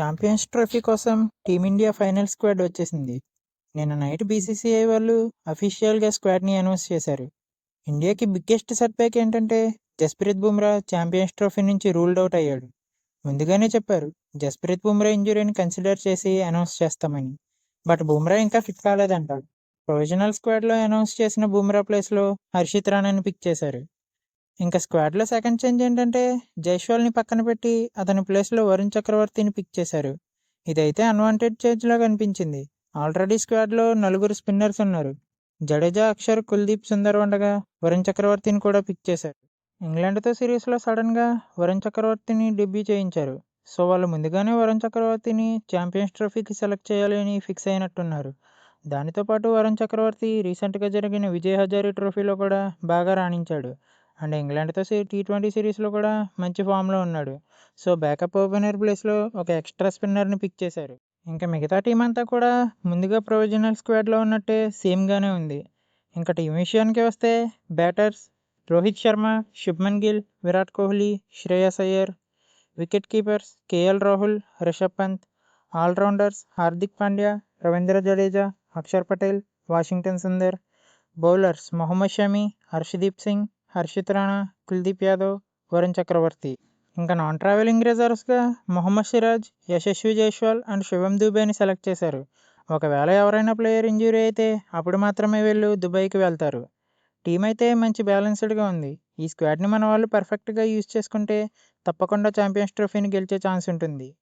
Champions trophy కోసం team India final squad వచ్చేసింది. నిన్న నైట్ బీసీసీఐ వాళ్ళు అఫీషియల్గా స్క్వాడ్ని అనౌన్స్ చేశారు. ఇండియాకి బిగ్గెస్ట్ సెట్బ్యాక్ ఏంటంటే జస్ప్రీత్ బుమ్రా ఛాంపియన్స్ ట్రోఫీ నుంచి రూల్డ్ అవుట్ అయ్యాడు. ముందుగానే చెప్పారు జస్ప్రీత్ బుమ్రా ఇంజురీని కన్సిడర్ చేసి అనౌన్స్ చేస్తామని. బట్ బుమ్రా ఇంకా ఫిట్ కాలేదంటారు. ప్రొవిజనల్ స్క్వాడ్లో అనౌన్స్ చేసిన బుమ్రా ప్లేస్లో హర్షిత్ రాణాని పిక్ చేశారు. ఇంకా స్క్వాడ్లో సెకండ్ చేంజ్ ఏంటంటే జైస్వాల్ని పక్కన పెట్టి అతని ప్లేస్లో వరుణ్ చక్రవర్తిని పిక్ చేశారు. ఇదైతే అన్వాంటెడ్ చేంజ్లా కనిపించింది. ఆల్రెడీ స్క్వాడ్లో నలుగురు స్పిన్నర్స్ ఉన్నారు. జడేజా, అక్షర్, కుల్దీప్, సుందర్ ఉండగా వరుణ్ చక్రవర్తిని కూడా పిక్ చేశారు. ఇంగ్లాండ్తో సిరీస్లో సడన్గా వరుణ్ చక్రవర్తిని డెబ్యూ చేయించారు. సో వాళ్ళు ముందుగానే వరుణ్ చక్రవర్తిని ఛాంపియన్స్ ట్రోఫీకి సెలెక్ట్ చేయాలి అని ఫిక్స్ అయినట్టున్నారు. దానితో పాటు వరుణ్ చక్రవర్తి రీసెంట్గా జరిగిన విజయ్ హజారీ ట్రోఫీలో కూడా బాగా రాణించాడు. అండ్ ఇంగ్లాండ్తో T20 సిరీస్లో కూడా మంచి ఫామ్లో ఉన్నాడు. సో బ్యాకప్ ఓపెనర్ ప్లేస్లో ఒక ఎక్స్ట్రా స్పిన్నర్ని పిక్ చేశారు. ఇంకా మిగతా టీం అంతా కూడా ముందుగా ప్రొవిజనల్ స్క్వాడ్లో ఉన్నట్టే సేమ్గానే ఉంది. ఇంకా టీం విషయానికి వస్తే batters Rohit Sharma, Shubman Gill, Virat Kohli, Shreyas Iyer. Wicket keepers KL Rahul, Rishabh Pant. All rounders Hardik Pandya, Ravindra Jadeja, Axar Patel, Washington Sundar. Bowlers Mohammed Shami, Harshdeep Singh, Harshit Rana, Kuldeep Yadav, Varun Chakravarthy. ఇంకా నాన్ ట్రావెలింగ్ రిజర్వ్స్గా మొహమ్మద్ సిరాజ్, యశస్వి జైస్వాల్ అండ్ శివం దుబేని సెలెక్ట్ చేశారు. ఒకవేళ ఎవరైనా ప్లేయర్ ఇంజురీ అయితే అప్పుడు మాత్రమే వీళ్ళు దుబాయ్కి వెళ్తారు. టీం అయితే మంచి బ్యాలెన్స్డ్గా ఉంది. ఈ స్క్వాడ్ని మన వాళ్ళు పర్ఫెక్ట్గా యూజ్ చేసుకుంటే తప్పకుండా ఛాంపియన్స్ ట్రోఫీని గెలిచే ఛాన్స్ ఉంటుంది.